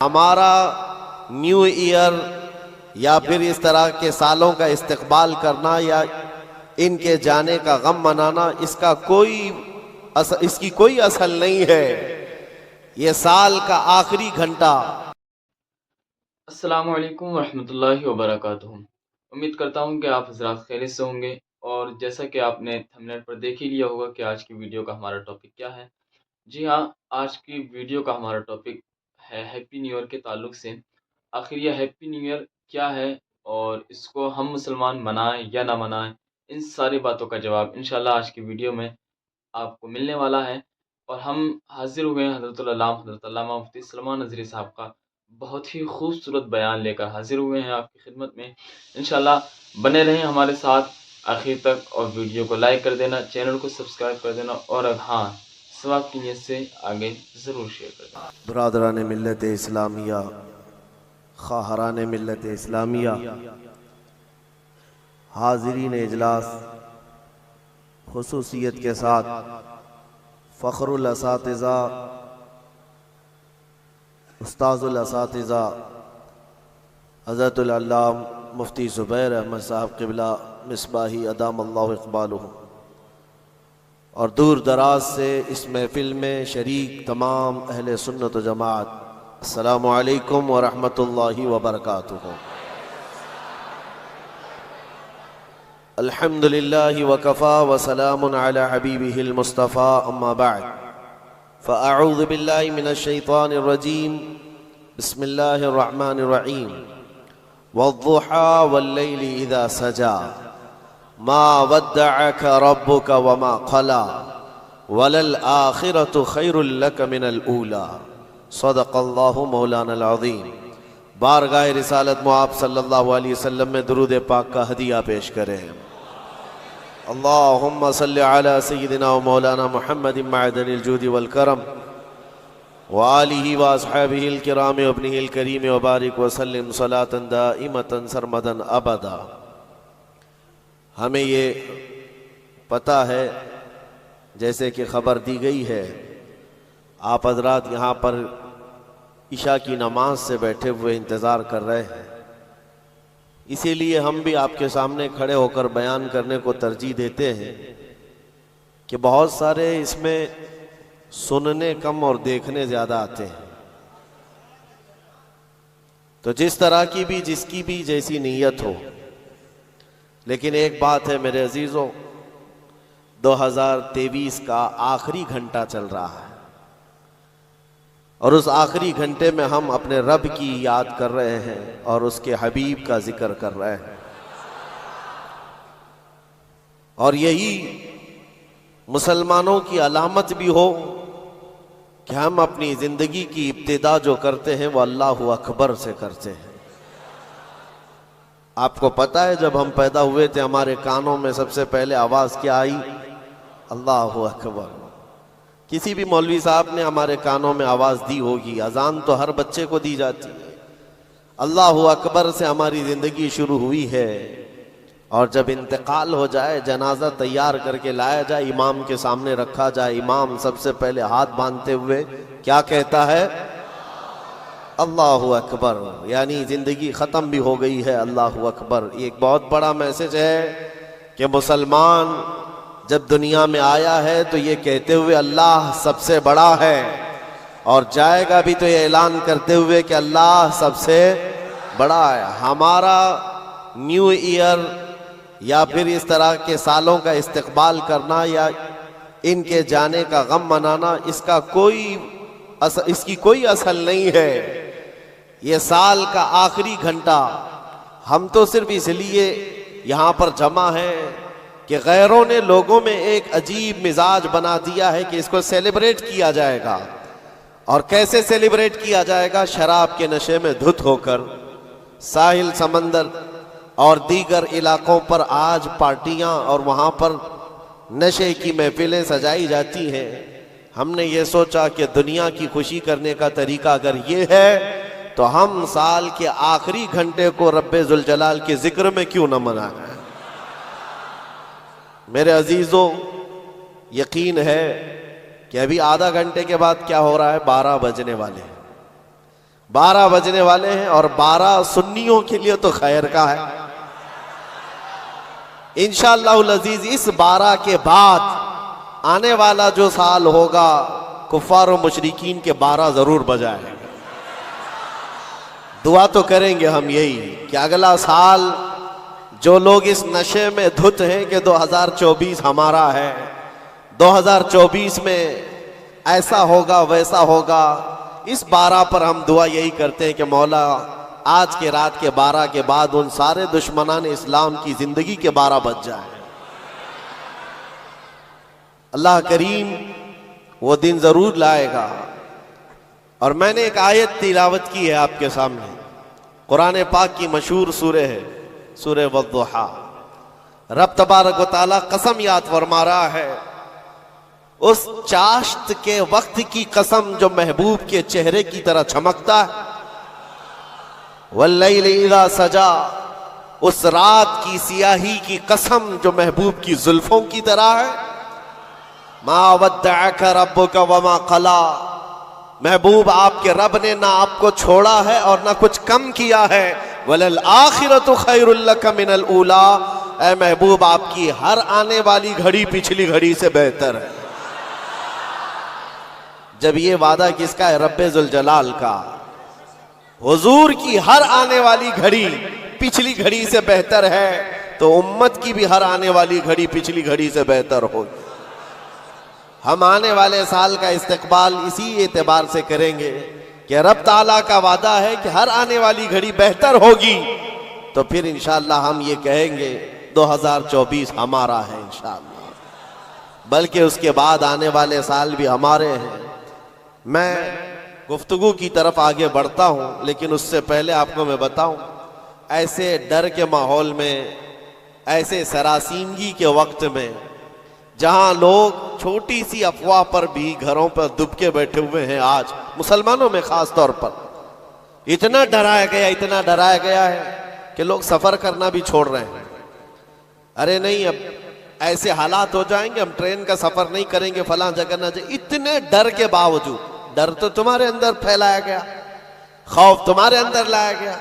हमारा new year या फिर इस तरह के सालों का इस्तकबाल करना या इनके जाने का गम मनाना, इसकी कोई असल नहीं है। ये साल का आखिरी घंटा। अस्सलामु अलैकुम वरहमतुल्लाहि वबरकातुहू। उम्मीद करता हूँ कि आप हज़रात खैरियत से होंगे। और जैसा कि आपने थंबनेल पर देख ही लिया होगा कि आज की वीडियो का हमारा टॉपिक क्या है। जी हाँ, आज की वीडियो का हमारा टॉपिक है हैप्पी न्यू ईयर के ताल्लुक़ से। आखिर यह हैप्पी न्यू ईयर क्या है और इसको हम मुसलमान मनाएं या ना मनाएं, इन सारी बातों का जवाब इंशाल्लाह आज की वीडियो में आपको मिलने वाला है। और हम हाज़िर हुए हैं हज़रतुल अल्लामा हज़रत अल्लामा मुफ्ती सलमान नज़री साहब का बहुत ही खूबसूरत बयान लेकर हाज़िर हुए हैं आपकी खिदमत में। इंशाल्लाह बने रहें हमारे साथ आखिर तक और वीडियो को लाइक कर देना, चैनल को सब्सक्राइब कर देना और हाँ, सवाब की नीयत से आगे ज़रूर शेयर कर देना। बरादरान मिल्लत इस्लामिया, ख़ाहरान मिल्लत इस्लामिया, हाज़रीन इजलास, खुसूसियत के साथ फ़ख्रुल असातिज़ा, उस्ताज़ुल असातिज़ा हज़रतुल अल्लामा मुफ्ती ज़ुबैर अहमद साहब क़िबला मिसबाही अदामल्लाहु इक़बालुहु और दूर दराज से इस महफ़िल में शरीक तमाम अहले सुन्नत व जमात, अस्सलामु अलैकुम व रहमतुल्लाहि व बरकातुहू। अल्हम्दुलिल्लाहि व कफ़ा व सलामुन अला हबीबिहिल मुस्तफ़ा, अम्मा बअद, फ़अऊज़ु बिल्लाहि मिनश शैतानिर रजीम, बिस्मिल्लाहिर रहमानिर रहीम। वद्दुहा वल्लैलि इज़ा सजा, मा वद्दअक रब्बुक वमा क़ला, वलल आखिरतु खैरुल लक मिनल ऊला। सदक़ल्लाहु मौलानल अज़ीम। बारगाह रिसालत मुआब सल्लल्लाहु अलैहि वसल्लम में दुरूद पाक का हदिया पेश करें। अल्लाहुम्मा सल्लि अला सय्यिदिना व मौलाना मुहम्मदिन मअदनिल जूदि वल करम व आलिहि व अस्हाबिहिल किराम व इब्निहिल करीम व बारिक व सल्लिम सलातन दाइमतन सरमदन अबदा। हमें ये पता है, जैसे कि ख़बर दी गई है, आप हज़रात यहाँ पर इशा की नमाज से बैठे हुए इंतज़ार कर रहे हैं। इसीलिए हम भी आपके सामने खड़े होकर बयान करने को तरजीह देते हैं कि बहुत सारे इसमें सुनने कम और देखने ज़्यादा आते हैं। तो जिस तरह की भी, जिसकी भी जैसी नीयत हो, लेकिन एक बात है मेरे अजीज़ों, 2023 का आखिरी घंटा चल रहा है और उस आखिरी घंटे में हम अपने रब की याद कर रहे हैं और उसके हबीब का जिक्र कर रहे हैं। और यही मुसलमानों की अलामत भी हो कि हम अपनी ज़िंदगी की इब्तिदा जो करते हैं वो अल्लाहु अकबर से करते हैं। आपको पता है, जब हम पैदा हुए थे हमारे कानों में सबसे पहले आवाज़ क्या आई? अल्लाहु अकबर। किसी भी मौलवी साहब ने हमारे कानों में आवाज़ दी होगी, अजान तो हर बच्चे को दी जाती है। अल्लाहु अकबर से हमारी ज़िंदगी शुरू हुई है। और जब इंतकाल हो जाए, जनाजा तैयार करके लाया जाए, इमाम के सामने रखा जाए, इमाम सबसे पहले हाथ बांधते हुए क्या कहता है? अल्लाहु अकबर। यानी ज़िंदगी ख़त्म भी हो गई है, अल्लाहु अकबर। ये एक बहुत बड़ा मैसेज है कि मुसलमान जब दुनिया में आया है तो ये कहते हुए अल्लाह सबसे बड़ा है, और जाएगा भी तो ये ऐलान करते हुए कि अल्लाह सबसे बड़ा है। हमारा न्यू ईयर या फिर इस तरह के सालों का इस्तकबाल करना या इनके जाने का गम मनाना, इसकी कोई असल नहीं है। ये साल का आखिरी घंटा हम तो सिर्फ इसलिए यहाँ पर जमा हैं कि गैरों ने लोगों में एक अजीब मिजाज बना दिया है कि इसको सेलिब्रेट किया जाएगा। और कैसे सेलिब्रेट किया जाएगा? शराब के नशे में धुत होकर साहिल, समंदर और दीगर इलाकों पर आज पार्टियां और वहाँ पर नशे की महफिलें सजाई जाती हैं। हमने ये सोचा कि दुनिया की खुशी करने का तरीका अगर ये है तो हम साल के आखिरी घंटे को रब्बे जुल जलाल के जिक्र में क्यों न मनाएं। मेरे अजीज़ों, यकीन है कि अभी आधा घंटे के बाद क्या हो रहा है? 12 बजने वाले हैं। 12 बजने वाले हैं और 12 सुन्नियों के लिए तो खैर का है। इंशाअल्लाह अजीज इस 12 के बाद आने वाला जो साल होगा कुफ्फार और मुशरिकीन के 12 जरूर बजाएंगे। दुआ तो करेंगे हम यही कि अगला साल जो लोग इस नशे में धुत हैं कि 2024 हमारा है, 2024 में ऐसा होगा वैसा होगा, इस 12 पर हम दुआ यही करते हैं कि मौला आज के रात के 12 के बाद उन सारे दुश्मनान इस्लाम की जिंदगी के 12 बज जाए। अल्लाह करीम वो दिन जरूर लाएगा। और मैंने एक आयत तिलावत की है आपके सामने, कुरान पाक की मशहूर सूरह है, सूरह वद्दुहा। रब तबारक व तआला कसम याद फरमा रहा है, उस चाश्त के वक्त की कसम जो महबूब के चेहरे की तरह चमकता है, वल्लैल इज़ा सजा, उस रात की सियाही की कसम जो महबूब की जुल्फों की तरह है। मा वद्दअक रब्बुका वमा क़ला, महबूब आपके रब ने ना आपको छोड़ा है और ना कुछ कम किया है। वलल आखिरतु खैरुल लक मिनल ऊला, ऐ महबूब आपकी हर आने वाली घड़ी पिछली घड़ी से बेहतर है। जब ये वादा किसका है? रब्बे जुल जलाल का। हुजूर की हर आने वाली घड़ी पिछली घड़ी से बेहतर है, तो उम्मत की भी हर आने वाली घड़ी पिछली घड़ी से बेहतर होगी। हम आने वाले साल का इस्तकबाल इसी एतबार से करेंगे कि रब ताला का वादा है कि हर आने वाली घड़ी बेहतर होगी, तो फिर इंशाअल्लाह हम ये कहेंगे 2024 हमारा है इंशाअल्लाह, बल्कि उसके बाद आने वाले साल भी हमारे हैं। मैं गुफ्तगू की तरफ आगे बढ़ता हूँ, लेकिन उससे पहले आपको मैं बताऊँ, ऐसे डर के माहौल में, ऐसे सरासीमगी के वक्त में, जहां लोग छोटी सी अफवाह पर भी घरों पर दुबके बैठे हुए हैं, आज मुसलमानों में खास तौर पर इतना डराया गया है कि लोग सफर करना भी छोड़ रहे हैं। अरे नहीं, अब ऐसे हालात हो जाएंगे, हम ट्रेन का सफर नहीं करेंगे, फलां जगह ना जाए। इतने डर के बावजूद, डर तो तुम्हारे अंदर फैलाया गया, खौफ तुम्हारे अंदर लाया गया,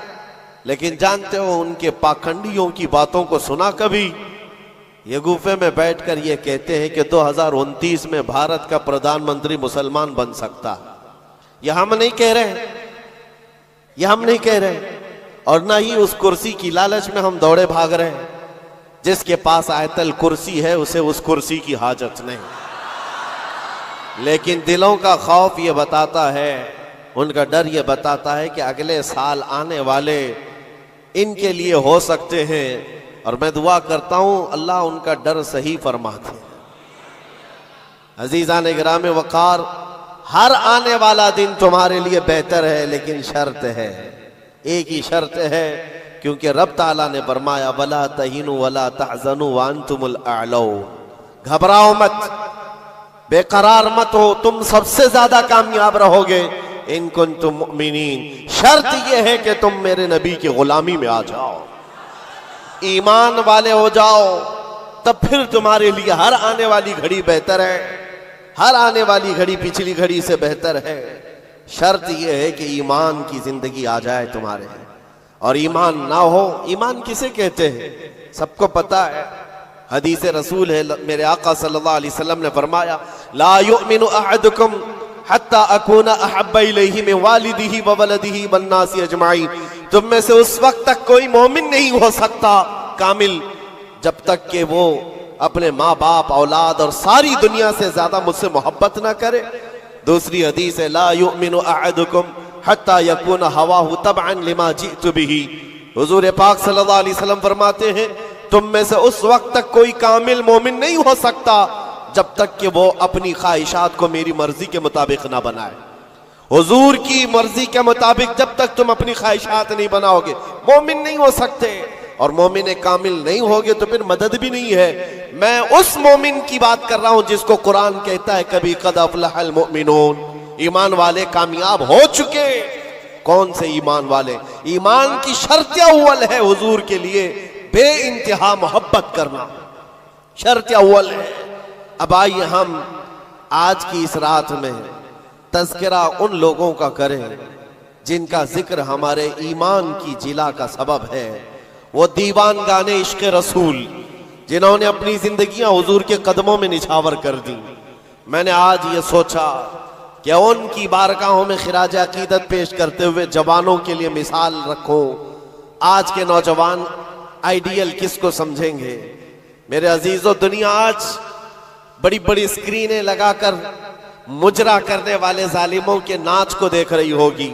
लेकिन जानते हो उनके पाखंडियों की बातों को सुना कभी? ये गुफे में बैठकर ये कहते हैं कि 2029 में भारत का प्रधानमंत्री मुसलमान बन सकता है। यह हम नहीं कह रहे, यह हम नहीं कह रहे, और ना ही उस कुर्सी की लालच में हम दौड़े भाग रहे हैं। जिसके पास आयतल कुर्सी है उसे उस कुर्सी की हाजत नहीं, लेकिन दिलों का खौफ ये बताता है, उनका डर ये बताता है कि अगले साल आने वाले इनके लिए हो सकते हैं। और मैं दुआ करता हूं अल्लाह उनका डर सही फरमाते। अजीज़ान गिराम वक़ार, हर आने वाला दिन तुम्हारे लिए बेहतर है, लेकिन शर्त है, एक ही शर्त है, क्योंकि रब ताला ने फरमाया वला तहीनु वला तहज़नु व अंतुमुल अअलौन, घबराओ मत, बेकरार मत हो, तुम सबसे ज्यादा कामयाब रहोगे इन कुंतुम मुमिनीन। शर्त यह है कि तुम मेरे नबी की गुलामी में आ जाओ, ईमान वाले हो जाओ, तब फिर तुम्हारे लिए हर आने वाली घड़ी बेहतर है, हर आने वाली घड़ी पिछली घड़ी से बेहतर है। शर्त यह है कि ईमान की जिंदगी आ जाए तुम्हारे, और ईमान ना हो, ईमान किसे कहते हैं सबको पता है, हदीस रसूल है, मेरे आका सल्लल्लाहु अलैहि वसल्लम ने फरमाया ला युमिनु अहदुकुम हत्ता अकूना अहब्बा इलैहि मिन वालिदिही व वलदिही वन नासी अजमाइन। तुम में से उस वक्त तक कोई मोमिन नहीं हो सकता कामिल जब तक कि वो अपने माँ बाप, औलाद और सारी दुनिया से ज्यादा मुझसे मोहब्बत ना करे। दूसरी हदीस है ला युमिनु अहदुकुम हत्ता यकूना हवाहु तबअन लिमा जिअतु बिही। हुजूर पाक सल्लल्लाहु अलैहि वसल्लम फरमाते हैं तुम में से उस वक्त तक कोई कामिल मोमिन नहीं हो सकता जब तक कि वो अपनी ख्वाहिशात को मेरी मर्जी के मुताबिक ना बनाए। हुजूर की मर्जी के मुताबिक जब तक तुम अपनी ख्वाहिशात नहीं बनाओगे मोमिन नहीं हो सकते, और मोमिन कामिल नहीं होगे तो फिर मदद भी नहीं है। मैं उस मोमिन की बात कर रहा हूं जिसको कुरान कहता है कभी कद अफलहल मोमिनून, ईमान वाले कामयाब हो चुके। कौन से ईमान वाले? ईमान की शर्त अव्वल है हुजूर के लिए बे इंतहा मोहब्बत करना, शर्त अव्वल है। अब आइए हम आज की इस रात में तज़किरा उन लोगों का करें जिनका जिक्र हमारे ईमान की जिला का सबब है, वो दीवान गाने इश्क रसूल जिन्होंने अपनी जिंदगियां हुजूर के कदमों में निछावर कर दी। मैंने आज ये सोचा कि उनकी बारगाहों में खिराज अकीदत पेश करते हुए जवानों के लिए मिसाल रखो। आज के नौजवान आइडियल किसको समझेंगे? मेरे अजीजों, दुनिया आज बड़ी बड़ी स्क्रीनें लगाकर मुजरा करने वाले जालिमों के नाच को देख रही होगी।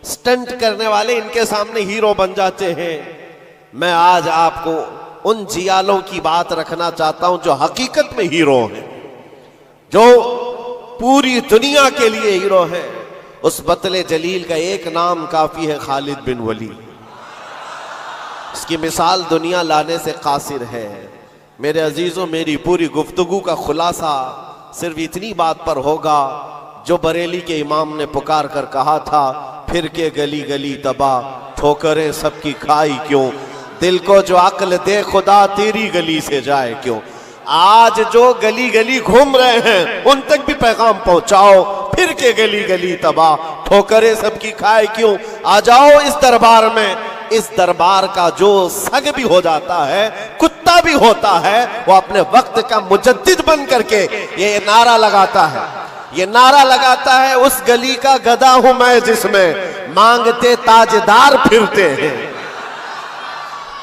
स्टंट करने वाले इनके सामने हीरो बन जाते हैं। मैं आज आपको उन जियालों की बात रखना चाहता हूं जो हकीकत में हीरो हैं, जो पूरी दुनिया के लिए हीरो है। उस बतले जलील का एक नाम काफी है, खालिद बिन वलीद। इसकी मिसाल दुनिया लाने से कासिर है। मेरे अजीजों, मेरी पूरी गुफ्तगू का खुलासा सिर्फ इतनी बात पर होगा जो बरेली के इमाम ने पुकार कर कहा था, फिर के गली गली तबाह, ठोकरें सबकी खाई क्यों, दिल को जो अक्ल दे खुदा तेरी गली से जाए क्यों। आज जो गली गली घूम रहे हैं उन तक भी पैगाम पहुंचाओ, फिर के गली गली तबाह, ठोकरें सबकी खाए क्यों। आ जाओ इस दरबार में। इस दरबार का जो सग भी हो जाता है, कुत्ता भी होता है, वो अपने वक्त का मुजद्दिद बन करके ये नारा लगाता है। ये नारा लगाता है, उस गली का गधा हूं मैं जिसमें मांगते ताजदार फिरते हैं।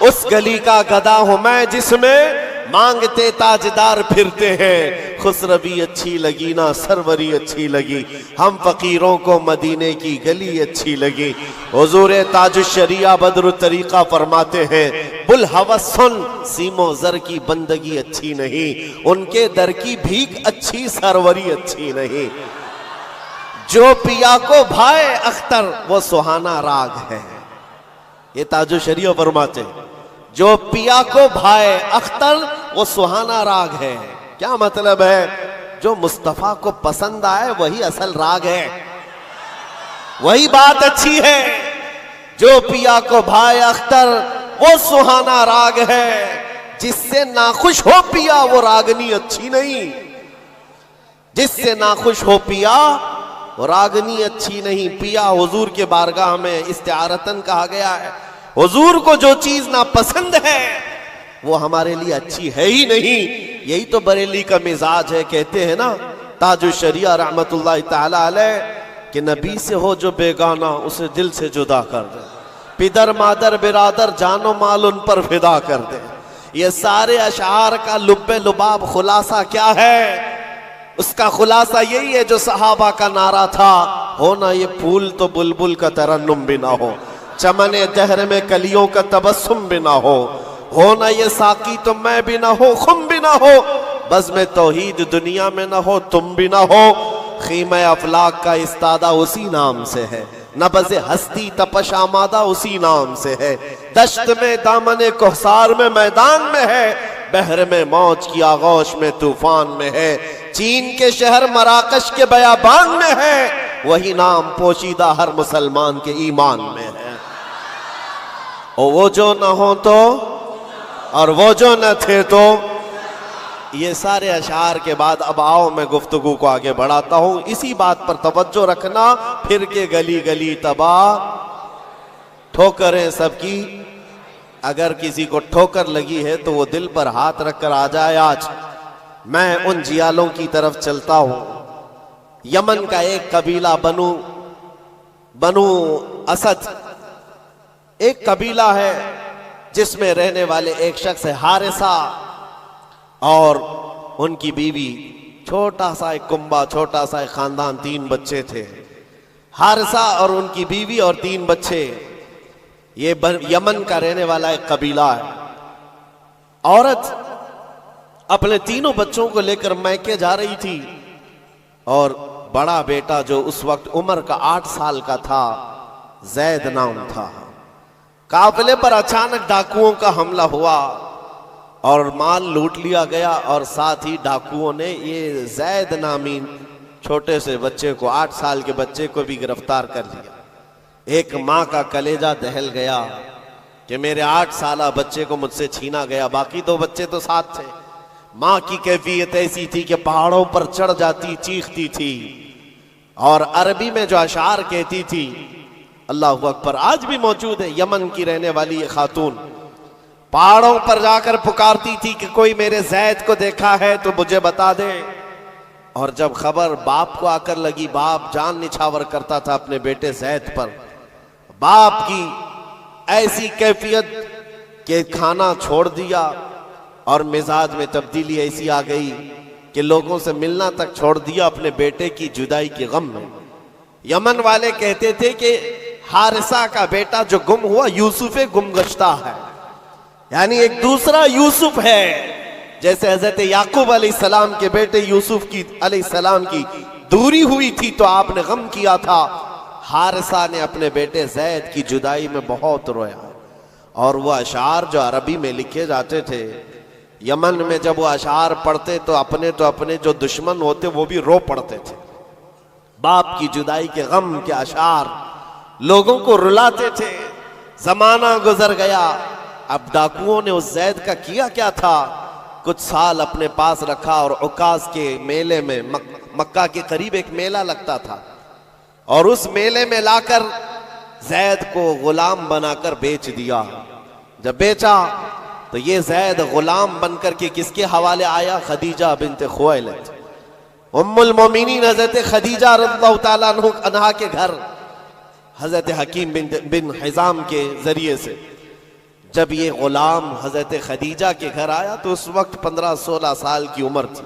उस गली का गधा हूं मैं जिसमें मांगते ताजदार फिरते हैं। खुसरवी अच्छी लगी ना सरवरी अच्छी लगी, हम फकीरों को मदीने की गली अच्छी लगी। हुजूर ताजुश्शरिया बदरु तरीका फरमाते हैं, बुल हवस सुन सीमो जर की बंदगी अच्छी नहीं, उनके दर की भीख अच्छी सरवरी अच्छी नहीं। जो पिया को भाए अख्तर वो सुहाना राग है। ये ताजुश्शरिया फरमाते हैं, जो पिया को भाए अख्तर वो सुहाना राग है। क्या मतलब है? जो मुस्तफा को पसंद आए वही असल राग है, वही बात अच्छी है। जो पिया को भाए अख्तर वो सुहाना राग है। जिससे नाखुश हो पिया वो रागनी अच्छी नहीं, जिससे नाखुश हो पिया वो रागनी अच्छी नहीं। पिया हुजूर के बारगाह में इस्तिआरतन कहा गया है। हुजूर को जो चीज ना पसंद है वो हमारे लिए अच्छी है ही नहीं। यही तो बरेली का मिजाज है। कहते हैं ना ताजुश्शरिया रहमतुल्लाह ताला अलैह कि नबी से हो जो बेगाना उसे दिल से जुदा कर दे, पिदर मादर बिरादर जानो माल उन पर फिदा कर दे। ये सारे अशार का लुब्बे लुबाब खुलासा क्या है? उसका खुलासा यही है जो सहाबा का नारा था, हो ना ये फूल तो बुलबुल का तरन्नुम भी ना हो, चमने दहर में कलियों का तबस्सुम भी ना हो ना ये साकी तो मैं भी ना हो, खुम भी ना हो, बस में तौहीद दुनिया में ना हो, तुम भी ना हो। खीमे अफलाक का इस्तादा उसी नाम से है, नबज़े हस्ती तपश आमादा उसी नाम से है। दश्त में दामने कोहसार में मैदान में है, बहर में मौज की आगोश में तूफान में है। चीन के शहर मराकश के बयाबान में है, वही नाम पोशीदा हर मुसलमान के ईमान में है। और वो जो न हो तो और वो जो न थे तो। ये सारे अशार के बाद अब आओ मैं गुफ्तगू को आगे बढ़ाता हूं। इसी बात पर तवज्जो रखना, फिर के गली गली तबाह, ठोकरें सबकी। अगर किसी को ठोकर लगी है तो वो दिल पर हाथ रखकर आ जाए। आज मैं उन जियालों की तरफ चलता हूं। यमन का एक कबीला बनु असद एक कबीला है जिसमें रहने वाले एक शख्स है हारिसा, और उनकी बीवी, छोटा सा एक कुंबा, छोटा सा एक खानदान, 3 बच्चे थे। हारिसा और उनकी बीवी और 3 बच्चे। ये यमन का रहने वाला एक कबीला है। औरत अपने तीनों बच्चों को लेकर मैके जा रही थी, और बड़ा बेटा जो उस वक्त उम्र का 8 साल का था, जैद नाम था। काफिले पर अचानक डाकुओं का हमला हुआ और माल लूट लिया गया, और साथ ही डाकुओं ने ये जैद नामी छोटे से बच्चे को, 8 साल के बच्चे को भी गिरफ्तार कर लिया। एक माँ का कलेजा दहल गया कि मेरे 8 साला बच्चे को मुझसे छीना गया। बाकी 2 बच्चे तो साथ थे। माँ की कैफियत ऐसी थी कि पहाड़ों पर चढ़ जाती, चीखती थी, और अरबी में जो अशार कहती थी अल्लाह अकबर, आज भी मौजूद है। यमन की रहने वाली ये खातून पहाड़ों पर जाकर पुकारती थी कि कोई मेरे जैद को देखा है तो मुझे बता दे। और जब खबर बाप को आकर लगी, बाप जान निछावर करता था अपने बेटे जैद पर। बाप की ऐसी कैफियत कि खाना छोड़ दिया और मिजाज में तब्दीली ऐसी आ गई कि लोगों से मिलना तक छोड़ दिया अपने बेटे की जुदाई के गम में। यमन वाले कहते थे कि हारिसा का बेटा जो गुम हुआ यूसुफ गुमगश्ता है, यानी एक दूसरा यूसुफ है। जैसे हजरत याकूब अलैहिस्सलाम के बेटे यूसुफ की अलैहिस्सलाम की दूरी हुई थी तो आपने गम किया था, हारिसा ने अपने बेटे जैद की जुदाई में बहुत रोया। और वो अशार जो अरबी में लिखे जाते थे, यमन में जब वो अशार पढ़ते तो अपने जो दुश्मन होते वो भी रो पड़ते थे। बाप की जुदाई के गम के अशार लोगों को रुलाते थे। जमाना गुजर गया, अब डाकुओं ने उस जैद का किया क्या था, कुछ साल अपने पास रखा और उकास के मेले में मक्का के करीब एक मेला लगता था और उस मेले में लाकर जैद को गुलाम बनाकर बेच दिया। जब बेचा तो ये जैद गुलाम बनकर के किसके हवाले आया, खदीजा बिन्त खुवैलिद, उम्मुल मोमिनीन हजरत खदीजा रज़ियल्लाहु ताला अन्हा के घर हजरत हकीम बिन हिजाम के जरिए से। जब ये गुलाम हजरत खदीजा के घर आया तो उस वक्त 15-16 साल की उम्र थी।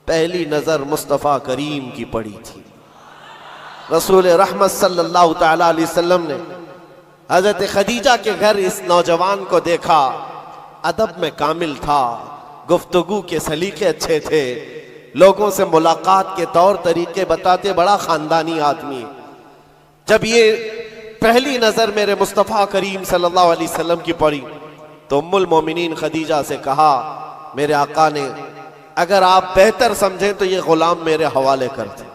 पहली नजर मुस्तफ़ा करीम की पड़ी थी। रसूल रहमत सल्लल्लाहु ताला अलैहि वसल्लम ने हजरत खदीजा के घर इस नौजवान को देखा। अदब में कामिल था, गुफ्तगू के सलीके अच्छे थे, लोगों से मुलाकात के तौर तरीके बताते, बड़ा खानदानी आदमी। जब ये पहली नजर मेरे मुस्तफ़ा करीम सल्लल्लाहु अलैहि वसल्लम की पड़ी तो उम्मुल मोमिनीन खदीजा से कहा, मेरे आका ने अगर आप बेहतर समझें तो ये गुलाम मेरे हवाले कर दें।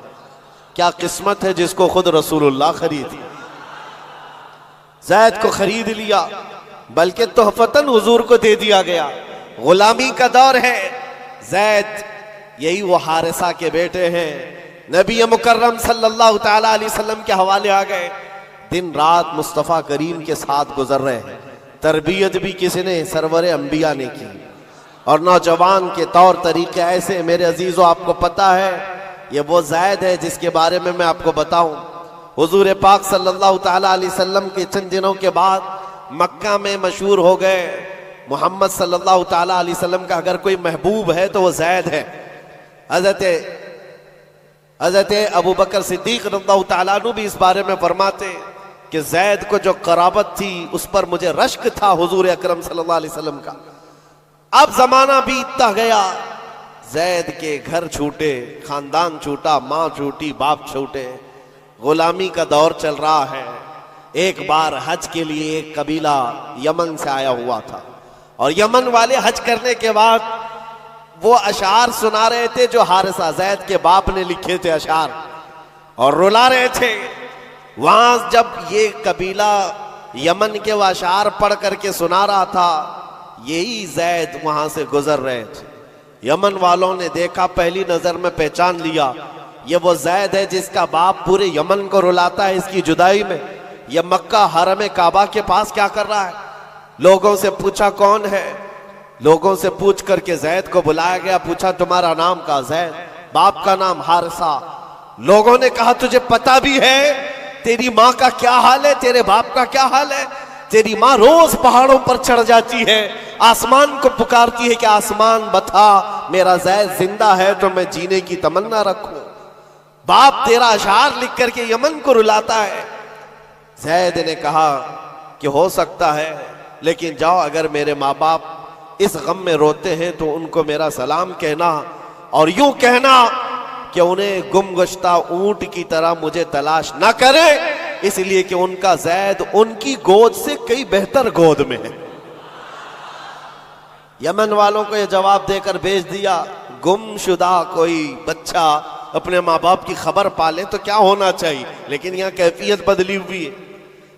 क्या किस्मत है जिसको खुद रसूलुल्लाह खरीदी। जैद को खरीद लिया, बल्कि तोहफतन हुजूर को दे दिया गया। गुलामी का दौर है। जैद यही वो हारिसा के बेटे हैं, नबी मुकर्रम सल्लल्लाहु ताला अलैहि वसल्लम के हवाले आ गए। दिन रात मुस्तफ़ा करीम के साथ गुजर रहे हैं। तरबियत भी किसी ने सरवर अंबिया ने की और नौजवान के तौर तरीके ऐसे। मेरे अजीजों, आपको पता है ये वो जैद है जिसके बारे में मैं आपको बताऊं। हुजूर पाक सल्लल्लाहु ताला अलैहि वसल्लम के चंद दिनों के बाद मक्का में मशहूर हो गए। मोहम्मद सल्लल्लाहु ताला अलैहि वसल्लम का अगर कोई महबूब है तो वो जैद है। हजरत अबू बकर सिद्दीक रज़ियल्लाहु ताला अन्हु भी इस बारे में फरमाते कि जैद को जो कराबत थी उस पर मुझे रश्क था हुजूर अकरम सल्लल्लाहु अलैहि वसल्लम का। अब जमाना बीतता गया, जैद के घर छूटे, खानदान छूटा, माँ छूटी, बाप छूटे, गुलामी का दौर चल रहा है। एक बार हज के लिए एक कबीला यमन से आया हुआ था और यमन वाले हज करने के बाद वो अशार सुना रहे थे जो हारिसा जैद के बाप ने लिखे थे अशार, और रुला रहे थे। वहां जब ये कबीला यमन के वो अशार पढ़ करके सुना रहा था, यही जैद वहां से गुजर रहे थे। यमन वालों ने देखा, पहली नजर में पहचान लिया, ये वो जैद है जिसका बाप पूरे यमन को रुलाता है इसकी जुदाई में। ये मक्का हरम काबा के पास क्या कर रहा है। लोगों से पूछा कौन है, लोगों से पूछ करके जैद को बुलाया गया। पूछा तुम्हारा नाम का, जैद, बाप का नाम हारिसा। लोगों ने कहा तुझे पता भी है तेरी माँ का क्या हाल है, तेरे बाप का क्या हाल है। तेरी माँ रोज पहाड़ों पर चढ़ जाती है, आसमान को पुकारती है कि आसमान बता मेरा जैद जिंदा है तो मैं जीने की तमन्ना रखूं। बाप तेरा अशार लिख करके यमन को रुलाता है। जैद ने कहा कि हो सकता है, लेकिन जाओ, अगर मेरे माँ बाप इस गम में रोते हैं तो उनको मेरा सलाम कहना और यूं कहना कि उन्हें गुमगश्ता ऊंट की तरह मुझे तलाश ना करे, इसलिए कि उनका जैद उनकी गोद से कई बेहतर गोद में है। यमन वालों को यह जवाब देकर भेज दिया, गुमशुदा कोई बच्चा अपने माँ बाप की खबर पाले तो क्या होना चाहिए, लेकिन यहाँ कैफियत बदली हुई है।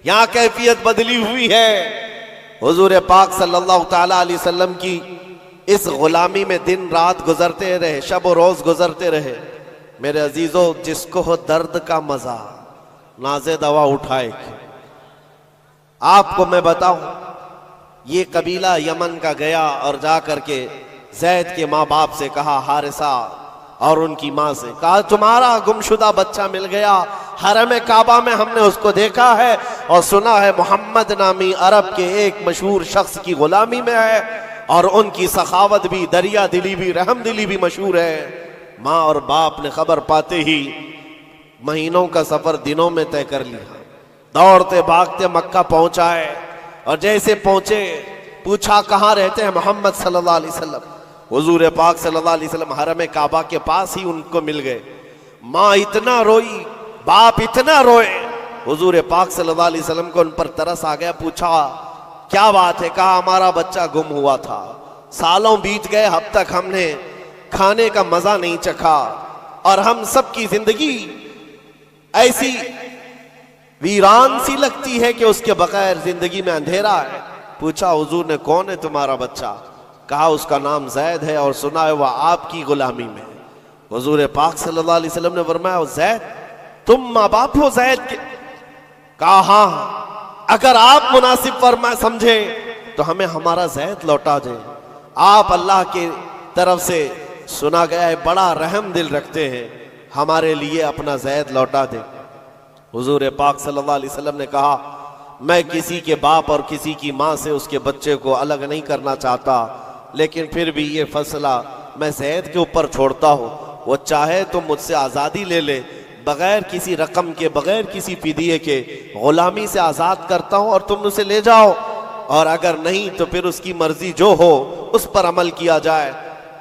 यहाँ कैफियत बदली हुई है। हुजूर पाक सल्लल्लाहु ताला अलैहि वसल्लम की इस गुलामी में दिन रात गुजरते रहे, शब और रोज गुजरते रहे। मेरे अजीजों, जिसको हो दर्द का मजा, नाज़े दवा उठाए। आपको मैं बताऊं, ये कबीला यमन का गया और जा करके जैद के माँ बाप से कहा, हारिसा और उनकी माँ से कहा, तुम्हारा गुमशुदा बच्चा मिल गया, हरम काबा में हमने उसको देखा है और सुना है मोहम्मद नामी अरब के एक मशहूर शख्स की गुलामी में है और उनकी सखावत भी, दरिया दिली भी, रहम दिली भी मशहूर है। माँ और बाप ने खबर पाते ही महीनों का सफर दिनों में तय कर लिया, दौड़ते भागते मक्का पहुंचाए और जैसे पहुंचे पूछा कहाँ रहते हैं मोहम्मद सल्लल्लाहु अलैहि वसल्लम। हुजूर पाक सल्लल्लाहु अलैहि वसल्लम हरम काबा के पास ही उनको मिल गए। माँ इतना रोई, बाप इतना रोए, हुजूर पाक सल्लल्लाहु अलैहि वसल्लम को उन पर तरस आ गया। पूछा क्या बात है? कहा हमारा बच्चा गुम हुआ था, सालों बीत गए, अब तक हमने खाने का मजा नहीं चखा और हम सबकी जिंदगी ऐसी वीरान सी लगती है कि उसके बगैर जिंदगी में अंधेरा है। पूछा हुजूर ने कौन है तुम्हारा बच्चा? कहा उसका नाम जैद है और सुना है वह आपकी गुलामी में। हुजूर पाक सल्लल्लाहु अलैहि वसल्लम ने फरमाया, जैद तुम माँ बाप हो जैद के? कहा हाँ, अगर आप मुनासिब फरमा समझे तो हमें हमारा जैद लौटा दें। आप अल्लाह के तरफ से सुना गया है बड़ा रहम दिल रखते हैं, हमारे लिए अपना जैद लौटा दें। हुजूर पाक सल्लल्लाहु अलैहि वसल्लम ने कहा, मैं किसी के बाप और किसी की माँ से उसके बच्चे को अलग नहीं करना चाहता, लेकिन फिर भी ये फैसला मैं जैद के ऊपर छोड़ता हूँ। वो चाहे तो मुझसे आज़ादी ले ले, बगैर किसी रकम के, बगैर किसी फिदिये के गुलामी से आज़ाद करता हूँ और तुम उसे ले जाओ, और अगर नहीं तो फिर उसकी मर्जी जो हो उस पर अमल किया जाए।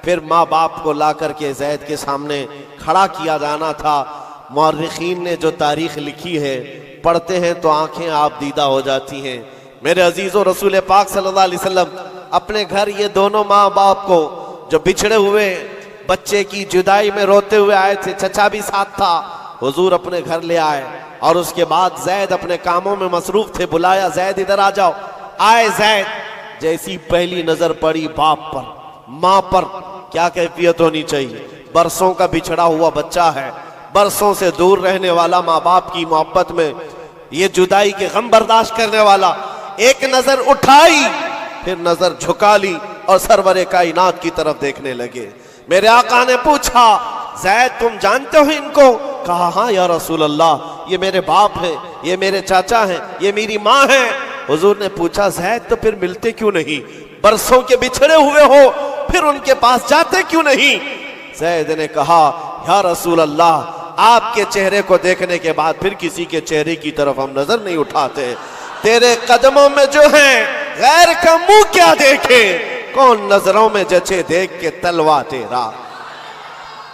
फिर माँ बाप को ला करके जैद के सामने खड़ा किया जाना था। मुअर्रिखीन ने जो तारीख लिखी है, पढ़ते हैं तो आंखें आप दीदा हो जाती हैं। मेरे अजीजों, रसूल पाक सल्लल्लाहु अलैहि वसल्लम अपने घर ये दोनों माँ बाप को जो बिछड़े हुए बच्चे की जुदाई में रोते हुए आए थे, चचा भी साथ था, हुजूर अपने घर ले आए और उसके बाद जैद अपने कामों में मसरूफ थे। बुलाया, जैद इधर आ जाओ। आए जैद, जैसी पहली नजर पड़ी बाप पर, माँ पर, क्या कैफियत होनी चाहिए? बरसों का बिछड़ा हुआ बच्चा है, बरसों से दूर रहने वाला, माँ बाप की मोहब्बत में ये जुदाई के गम बर्दाश्त करने वाला। एक नजर उठाई, फिर नजर झुका ली और सरवरे कायनात की तरफ देखने लगे। मेरे आका ने पूछा, जैद तुम जानते हो इनको? कहा हाँ या रसूल अल्लाह, ये मेरे बाप हैं, ये मेरे चाचा हैं, ये मेरी माँ है। हुजूर ने पूछा, जैद तो फिर मिलते क्यों नहीं? बरसों के बिछड़े हुए हो, फिर उनके पास जाते क्यों नहीं? जैद ने कहा, या रसूल अल्लाह, आपके चेहरे को देखने के बाद फिर किसी के चेहरे की तरफ हम नजर नहीं उठाते। तेरे कदमों में जो है गैर का मुंह क्या देखे, कौन नजरों में जचे देख के तलवा तेरा।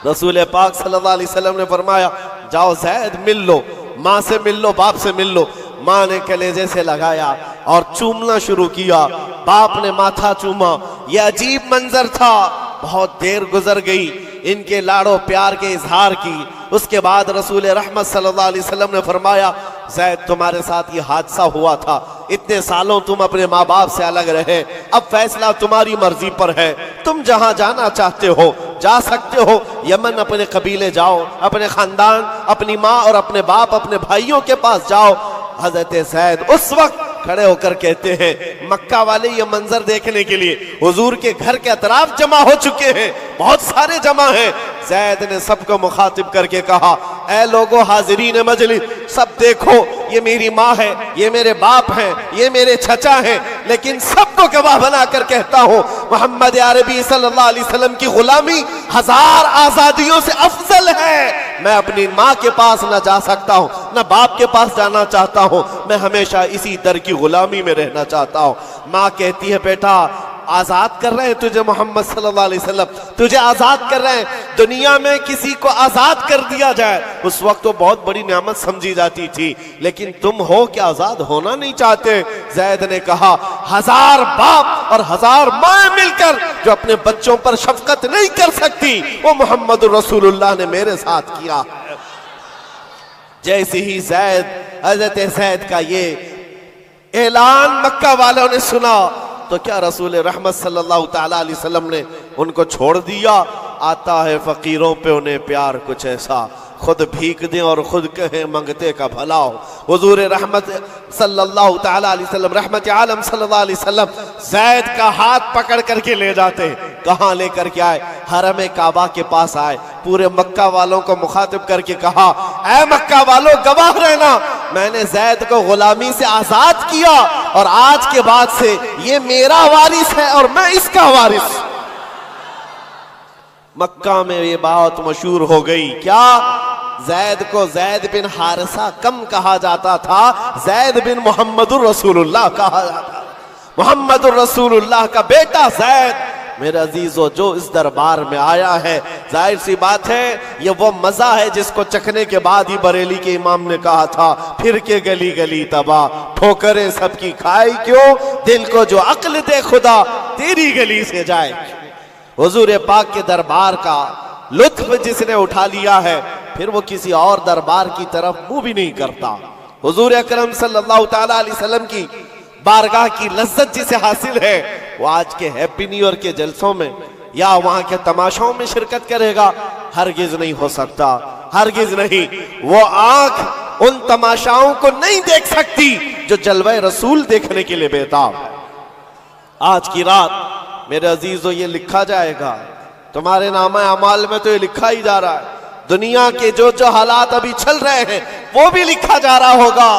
रसूल पाक सल्लल्लाहु अलैहि वसल्लम ने फरमाया, जाओ जैद मिल लो, माँ से मिल लो, बाप से मिल लो। माँ ने कलेजे से लगाया और चूमना शुरू किया, बाप ने माथा चूमा। यह अजीब मंजर था। बहुत देर गुजर गई इनके लाड़ो प्यार के इजहार की। उसके बाद रसूल रहमत सल्लल्लाहु अलैहि वसल्लम ने फरमाया, जैद तुम्हारे साथ ये हादसा हुआ था, इतने सालों तुम अपने माँ बाप से अलग रहे, अब फैसला तुम्हारी मर्जी पर है, तुम जहां जाना चाहते हो जा सकते हो। यमन अपने कबीले जाओ, अपने खानदान, अपनी माँ और अपने बाप, अपने भाइयों के पास जाओ। हजरत जैद उस वक्त खड़े होकर कहते हैं, मक्का वाले ये मंजर देखने के लिए हुजूर के घर के अतराफ जमा हो चुके हैं, बहुत सारे जमा हैं। जैद ने सबको मुखातिब करके कहा, ऐ लोगो हाजिरीन मजलिस, सब देखो, ये मेरी माँ है, ये मेरे बाप हैं, ये मेरे चचा हैं, लेकिन सबको गवाह बनाकर कहता हूँ, मोहम्मद अरबी सल्लल्लाहु अलैहि वसल्लम की गुलामी 1000 आजादियों से अफजल है। मैं अपनी माँ के पास न जा सकता हूँ, न बाप के पास जाना चाहता हूँ, मैं हमेशा इसी दर की गुलामी में रहना चाहता हूँ। माँ कहती है, बेटा आजाद कर रहे हैं तुझे मोहम्मद सल्लल्लाहु अलैहि वसल्लम, तुझे आजाद कर रहे हैं। दुनिया में किसी को आजाद कर दिया जाए उस वक्त तो बहुत बड़ी नेमत समझी जाती थी, लेकिन तुम हो क्या आजाद होना नहीं चाहते? जैद ने कहा, 1000 बाप और 1000 माँ मिलकर जो अपने बच्चों पर शफकत नहीं कर सकती, वो मोहम्मद रसूलुल्लाह ने मेरे साथ किया। जैसे ही हजरत जैद का ये ऐलान मक्का वालों ने सुना तो क्या रसूल रहमत सल्लल्लाहु ताला अलैहि वसल्लम ने उनको छोड़ दिया? आता है फकीरों पे उन्हें प्यार कुछ ऐसा, खुद भीख दें और खुद कहें मंगते का भला हो। हुजूर रहमत सल्लल्लाहु ताला अलैहि वसल्लम, रहमत आलम सल्लल्लाहु अलैहि वसल्लम ज़ैद का हाथ पकड़ करके ले जाते। कहाँ लेकर के आए? हरम काबा के पास आए, पूरे मक्का वालों को मुखातिब करके कहा, ऐ मक्का वालों गवाह रहना, मैंने ज़ैद को गुलामी से आजाद किया और आज के बाद से ये मेरा वारिस है और मैं इसका वारिस। मक्का में ये बात मशहूर हो गई। क्या? ज़ैद को ज़ैद बिन हारिसा कम कहा जाता था, ज़ैद बिन मोहम्मदुर रसूलुल्लाह कहा जाता। मोहम्मदुर रसूलुल्लाह का बेटा ज़ैद। मेरे अजीजों, जो इस दरबार में आया है, जाहिर सी बात है ये वो मजा है जिसको चखने के बाद ही बरेली के इमाम ने कहा था, फिर के गली गली तबाह, ठोकरें सबकी खाई क्यों, दिल को जो अक्ल दे खुदा तेरी गली से जाए। हुजूर पाक के दरबार का लुत्फ जिसने उठा लिया है, फिर वो किसी और दरबार की तरफ मुंह भी नहीं करता। हुजूर अकरम सल्लल्लाहु ताला अलैहि वसल्लम की बारगाह की लज्जत जिसे हासिल है, वो आज के हैप्पी न्यू ईयर के जलसों में या वहां के तमाशाओं में शिरकत करेगा? हरगिज नहीं हो सकता, हरगिज नहीं। वो आंख उन तमाशाओं को नहीं देख सकती जो जलवे रसूल देखने के लिए बेताब है। आज की रात मेरे अजीजों ये लिखा जाएगा, तुम्हारे नामा अमाल में तो ये लिखा ही जा रहा है। दुनिया के जो जो हालात अभी चल रहे हैं वो भी लिखा जा रहा होगा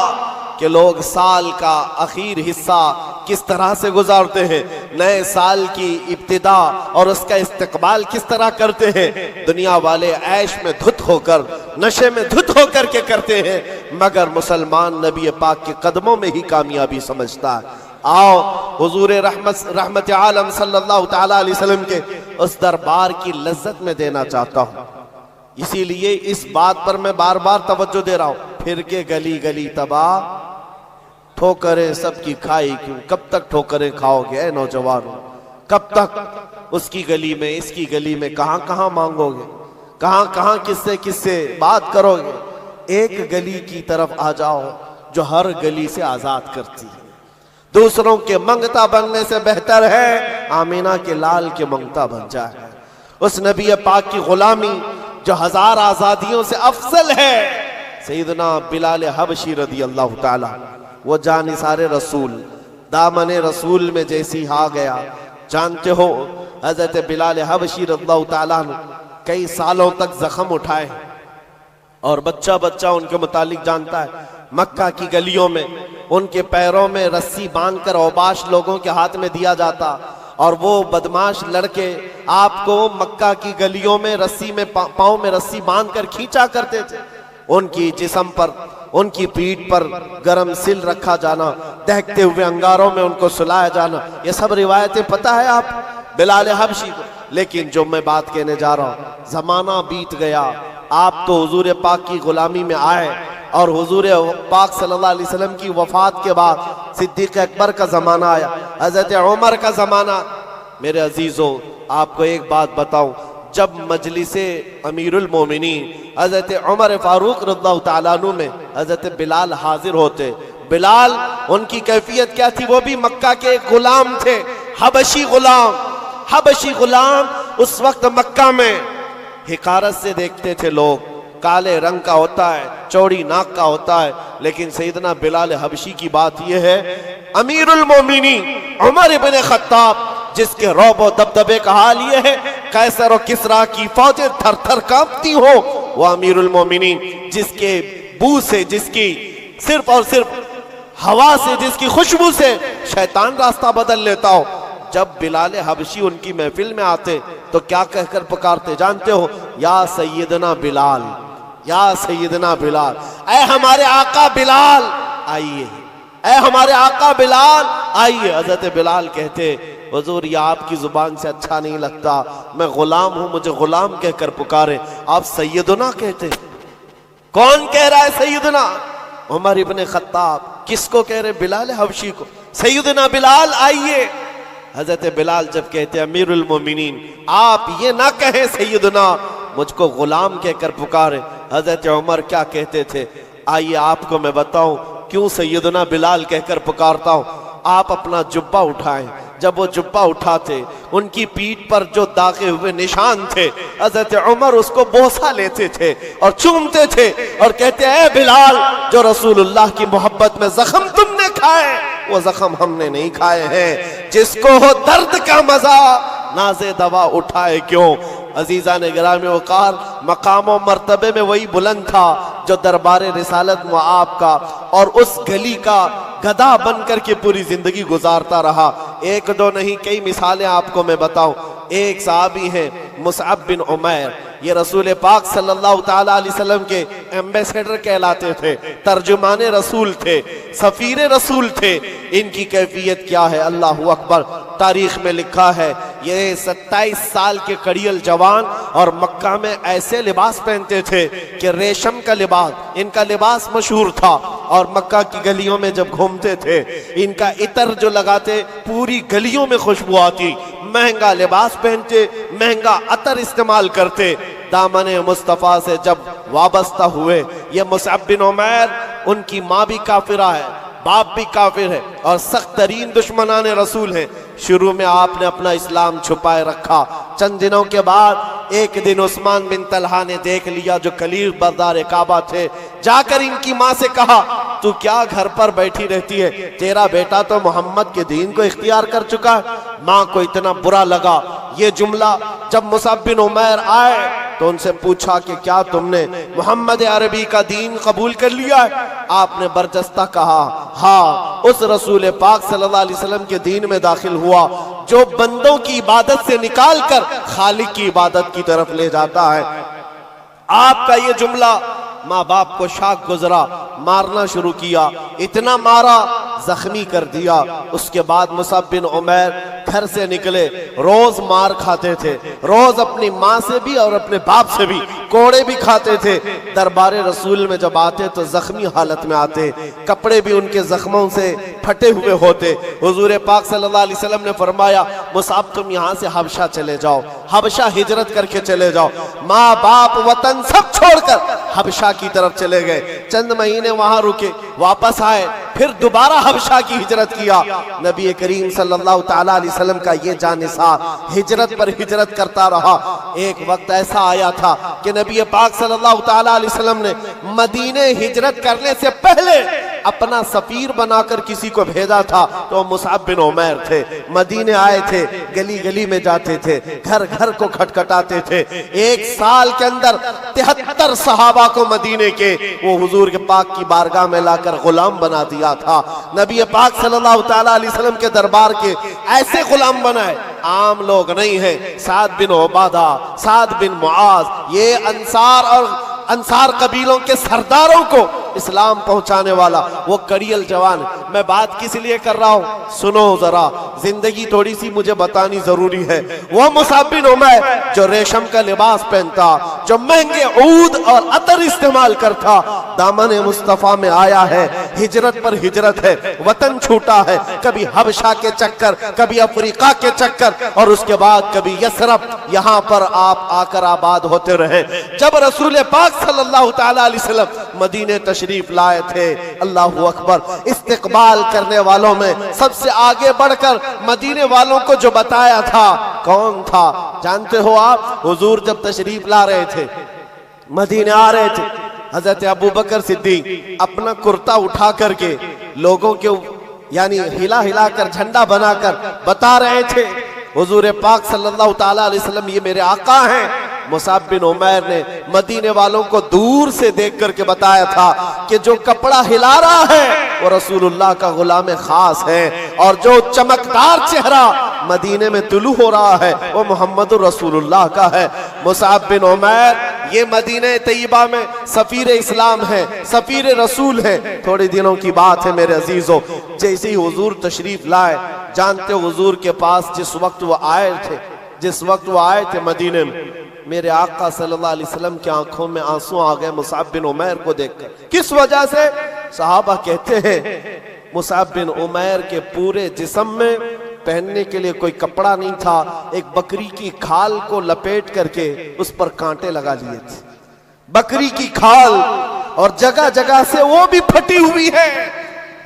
कि लोग साल का आखिर हिस्सा किस तरह से गुजारते हैं, नए साल की इब्तिदा और उसका इस्तकबाल किस तरह करते हैं। दुनिया वाले ऐश में धुत होकर, नशे में धुत होकर के करते हैं, मगर मुसलमान नबी पाक के कदमों में ही कामयाबी समझता है। आओ हुजूर रहमत आलम सल्लल्लाहु ताला अलैहि वसल्लम के उस दरबार की लज्जत में देना चाहता हूँ। इसीलिए इस बात पर मैं बार बार तवज्जो दे रहा हूँ, फिर के गली गली तबाह, ठोकरें सबकी खाई क्यों। कब तक ठोकरें खाओगे ऐ नौजवानों? कब तक उसकी गली में, इसकी गली में, कहां कहां मांगोगे, कहां कहां किससे किससे बात करोगे? एक गली की तरफ आ जाओ जो हर गली से आजाद करती है। दूसरों के मंगता बनने से बेहतर है आमीना के लाल के मंगता बन जाए। उस नबी पाक की गुलामी जो हजार आजादियों से अफजल है। सैयदना बिलाल हबशी रदी अल्लाह ताला, वो जानिसारे रसूल, दामने रसूल में जैसी आ गया। जानते हो हजरत बिलाल हबशी रज़ियल्लाहु ताला अन्हु कई सालों तक जख्म उठाए और बच्चा बच्चा उनके मुतालिक जानता है। मक्का की गलियों में उनके पैरों में रस्सी बांधकर औबाश लोगों के हाथ में दिया जाता और वो बदमाश लड़के आपको मक्का की गलियों में रस्सी में पांव में रस्सी बांधकर खींचा करते थे। उनकी जिस्म पर, उनकी पीठ पर गरम सिल रखा जाना, दहकते हुए अंगारों में उनको सुलाया जाना, ये सब रिवायतें पता है आप बिलाल हबशी को। लेकिन जो मैं बात कहने जा रहा हूँ, जमाना बीत गया, आप तो हुजूर पाक की गुलामी में आए और हुजूर पाक सल्लल्लाहु अलैहि वसल्लम की वफात के बाद सिद्दीक अकबर का जमाना आया, हजरत उमर का जमाना। मेरे अजीजों, आपको एक बात बताऊं, जब मजलिसे अमीरुल मोमिनीन हजरत उमर फारूक रज़ियल्लाहु ताला अन्हु में हजरत बिलाल हाजिर होते, बिलाल उनकी कैफियत क्या थी? वो भी मक्का के एक गुलाम थे, हबशी गुलाम। हबशी गुलाम उस वक्त मक्का में हिकारत से देखते थे लोग, काले रंग का होता है, चौड़ी नाक का होता है। लेकिन सैयदना बिलाल हबशी की बात यह है, अमीरुल मोमिनीन उमर इब्न खत्ताब, जिसके रौब और दबदबे का हाल ये है कैसर और किसरा की फौजें थर थर कांपती हो, वो अमीरुल मोमिनीन जिसके बू से, जिसकी सिर्फ और सिर्फ हवा से, जिसकी खुशबू से शैतान रास्ता बदल लेता हो। जब बिलाल हबशी उनकी महफिल में आते तो क्या कहकर पुकारते जानते हो? या सैयदना बिलाल, या सैयदना बिलाल, ऐ हमारे आका बिलाल आइए, ऐ हमारे आका बिलाल आइए। हजरत बिलाल कहते, हुजूर ये आपकी जुबान से अच्छा नहीं लगता, मैं गुलाम हूं, मुझे गुलाम कहकर पुकारे, आप सैयदना कहते। कौन कह रहा है सैयदना? उमर इब्न खत्ताब। किसको कह रहे? बिलाल हबशी को। सैयदना बिलाल आइए। हजरत बिलाल जब कहते अमीरुल मोमिनीन, आप ये ना कहें सैयदना, मुझको गुलाम कहकर पुकारे। हजरत उमर क्या कहते थे? आइए आपको मैं बताऊं क्यों सैयदना बिलाल कहकर पुकारता हूं। आप अपना जुब्बा उठाएं, जब वो जुब्बा उठाते उनकी पीठ पर जो दागे हुए निशान थे, हजरत उमर उसको बोसा लेते थे और चूमते थे और कहते हैं बिलाल, जो रसूलुल्लाह की मोहब्बत में जख्म तुमने खाए वो जख्म हमने नहीं खाए हैं। जिसको हो दर्द का मजा नाज़े दवा उठाए क्यों। अजीजा ने गिरामी वकार, मकाम और मर्तबे में वही बुलंद था जो दरबार रिसालत मुआब का और उस गली का गधा बन करके पूरी जिंदगी गुजारता रहा। एक दो नहीं, कई मिसालें आपको मैं बताऊं। एक साहबी हैं मुसअब बिन उमैर, ये रसूल पाक सल्लल्लाहु ताला अलैहि वसल्लम के एम्बेसडर कहलाते थे, तर्जुमाने रसूल थे, सफीरे रसूल थे। इनकी कैफियत क्या है, अल्लाहु अकबर। तारीख में लिखा है ये 27 साल के कड़ियल जवान और मक्का में ऐसे लिबास पहनते थे कि रेशम का लिबास, इनका लिबास मशहूर था। और मक्का की गलियों में जब घूमते थे इनका इतर जो लगाते पूरी गलियों में खुशबू आती। महंगा लिबास पहनते, महंगा अतर इस्तेमाल करते। दामन मुस्तफ़ा से जब वाबस्ता हुए ये मुसअब बिन उमैर, उनकी माँ भी काफिरा है, बाप भी काफिर है और सख्त तरीन दुश्मनाने रसूल है। शुरू में आपने अपना इस्लाम छुपाए रखा। चंद दिनों के बाद एक दिन उस्मान बिन तलहा ने देख लिया, जो कलील बरदार काबा थे, जाकर इनकी माँ से कहा तू क्या घर पर बैठी रहती है, तेरा बेटा तो मोहम्मद के दीन को इख्तियार कर चुका है। माँ को इतना बुरा लगा ये जुमला। जब मुसअब बिन उमैर आए तो उनसे पूछा कि क्या तुमने मोहम्मद अरबी का दीन कबूल कर लिया है। आपने बरजस्ता कहा हाँ, उस रसूल पाक सल्लल्लाहु अलैहि वसल्लम के दीन में दाखिल हुआ जो बंदों की इबादत से निकाल कर खालिक की इबादत की तरफ ले जाता है। आपका ये जुमला माँ बाप को शाक गुजरा, मारना शुरू किया, इतना मारा जख्मी कर दिया। उसके बाद मुसअब बिन उमैर घर से निकले, रोज मार खाते थे, रोज अपनी माँ से भी और अपने बाप से भी कोड़े भी खाते थे। दरबार रसूल में जब आते तो जख्मी हालत में आते, कपड़े भी उनके जख्मों से फटे हुए होते। हुजूर पाक सल्लल्लाहु अलैहि वसल्लम ने फरमाया मुसअब तुम यहाँ से हबशा चले जाओ, हबशा हिजरत करके चले जाओ। माँ बाप वतन सब छोड़कर हबशा की तरफ चले गए। चंद महीने वहां रुके, वापस आए, फिर दोबारा हबशा की हिजरत किया। नबी करीम सल्लल्लाहु ताला अलैहि वसल्लम का ये जानिसार हिजरत पर हिजरत करता रहा। एक वक्त ऐसा आया था कि नबी पाक सल्लल्लाहु ताला अलैहि वसल्लम ने मदीने हिजरत करने से पहले अपना सफीर बनाकर किसी को भेजा था, तो मुसअब बिन उमैर थे। मदीने आए थे, गली गली में जाते थे, घर घर को खटखटाते थे। एक साल के अंदर 73 सहाबा को मदीने के वो हुजूर के पाक की बारगाह में लाकर गुलाम बना दिया था। नबी पाक सल्लल्लाहु ताला अलैहि वसल्लम के दरबार के ऐसे गुलाम बनाए, आम लोग नहीं है। साद बिन उबादा, साद बिन मुआज, ये अंसार कबीलों के सरदारों को इस्लाम पहुंचाने वाला वो कड़ियल जवान। मैं बात किस लिए कर रहा हूं, सुनो जरा, जिंदगी थोड़ी सी मुझे बतानी जरूरी है। वो मुसअब बिन उमैर जो रेशम का लिबास पहनता, जो महंगे ऊद और अतर इस्तेमाल करता, दामन मुस्तफा में आया है, हिजरत पर हिजरत है, वतन छूटा है, कभी हबशा के चक्कर, कभी अफ्रीका के चक्कर और उसके बाद कभी यसरब, यहाँ पर आप आकर आबाद होते रहे। जब रसूल पाक सल्लल्लाहु ताला अलैहि वसल्लम मदीने तशरीफ लाए थे, अल्लाहु अकबर, इस्तिकबाल करने वालों में सबसे आगे बढ़कर मदीने वालों को जो बताया था कौन था जानते हो आप? हुजूर जब तशरीफ ला रहे थे, मदीने आ रहे थे, हजरत अबू बकर सिद्दीक अपना कुर्ता उठा करके लोगों के यानी हिला हिला कर झंडा बनाकर बता रहे थे हुजूर पाक सल्लल्लाहु ताला अलैहि वसल्लम ये मेरे आका हैं। मुसअब बिन उमैर ने मदीने वालों को दूर से देख करके बताया था कि जो कपड़ा हिला रहा है वो रसूलुल्लाह का गुलाम खास है, और जो चमकदार चेहरा मदीने में तुलू हो रहा है वो मोहम्मद रसूलुल्लाह का है। मुसअब बिन उमैर ये मदीने तैयबा में सफीर इस्लाम है, सफीर रसूल है। थोड़े दिनों की बात है मेरे अजीजों, जैसे ही हुजूर तशरीफ लाए, जानते हो हुजूर के पास जिस वक्त वो आए थे मदीने में, मेरे आका सल्लल्लाहु अलैहि वसल्लम की आंखों में आंसू आ गए मुसअब बिन उमैर को देखकर। किस वजह से? सहाबा कहते हैं मुसअब बिन उमैर के पूरे जिस्म में पहनने के लिए कोई कपड़ा नहीं था, एक बकरी की खाल को लपेट करके उस पर कांटे लगा लिए थे, बकरी की खाल, और जगह जगह से वो भी फटी हुई है।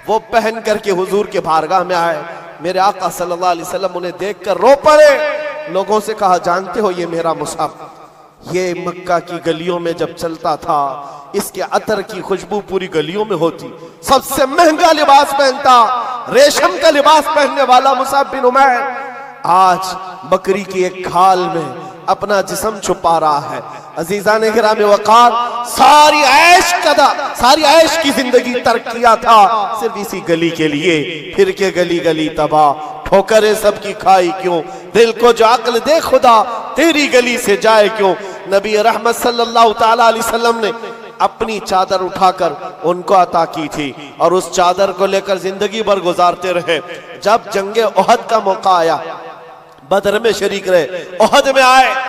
वो पहन करके हुजूर के बारगाह में आए, मेरे आका सल्लल्लाहु अलैहि वसल्लम उन्हें देखकर रो पड़े। लोगों से कहा, जानते हो ये मेरा मुसअब, ये मक्का की गलियों में जब चलता था, इसके अतर की खुशबू पूरी गलियों में होती, सबसे महंगा लिबास पहनता, रेशम का लिबास पहनने वाला मुसअब बिन उमैर आज बकरी की एक खाल में अपना जिस्म छुपा रहा है। अजीजान गिराम वकार, सारी ऐश की जिंदगी तर्क किया था सिर्फ इसी गली के लिए। फिर के गली गली तबाह, ठोकरें सबकी खाई क्यों, दिल को जो अक्ल दे खुदा, तेरी गली से जाए क्यों। नबी रहमत सल्लल्लाहु ताला अलैहि वसल्लम ने अपनी चादर उठाकर उनको अता की थी और उस चादर को लेकर जिंदगी भर गुजारते रहे। जब जंगे ओहद का मौका आया, बदर में शरीक रहे, ओहद में आए।